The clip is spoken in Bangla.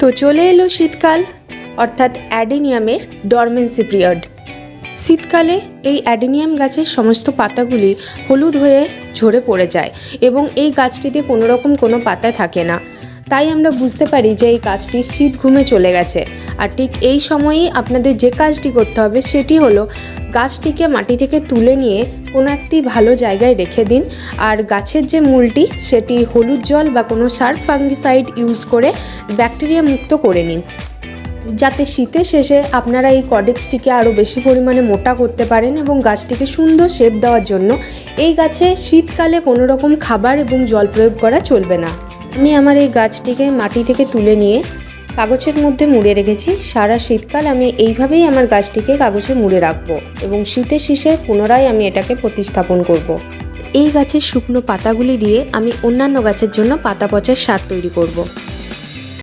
তো চলে এলো শীতকাল, অর্থাৎ অ্যাডেনিয়ামের ডরমেন্সি পিরিয়ড। শীতকালে এই অ্যাডেনিয়াম গাছের সমস্ত পাতাগুলি হলুদ হয়ে ঝরে পড়ে যায় এবং এই গাছটিতে কোনো রকম কোনো পাতা থাকে না। তাই আমরা বুঝতে পারি যে এই গাছটি শীত ঘুমে চলে গেছে। আর ঠিক এই সময়েই আপনাদের যে কাজটি করতে হবে সেটি হলো গাছটিকে মাটি থেকে তুলে নিয়ে কোনো একটি ভালো জায়গায় রেখে দিন। আর গাছের যে মূলটি সেটি হলুদ জল বা কোনো সার্ফ ফাঙ্গিসাইড ইউজ করে ব্যাকটেরিয়া মুক্ত করে নিন, যাতে শীতের শেষে আপনারা এই কডেক্সটিকে আরও বেশি পরিমাণে মোটা করতে পারেন এবং গাছটিকে সুন্দর শেপ দেওয়ার জন্য এই গাছে শীতকালে কোনো রকম খাবার এবং জল প্রয়োগ করা চলবে না। আমি আমার এই গাছটিকে মাটি থেকে তুলে নিয়ে কাগজের মধ্যে মুড়ে রেখেছি। সারা শীতকাল আমি এইভাবেই আমার গাছটিকে কাগজে মুড়ে রাখবো এবং শীতের শেষে পুনরায় আমি এটাকে প্রতিস্থাপন করব। এই গাছের শুকনো পাতাগুলি দিয়ে আমি অন্যান্য গাছের জন্য পাতা পচার সার তৈরি করব।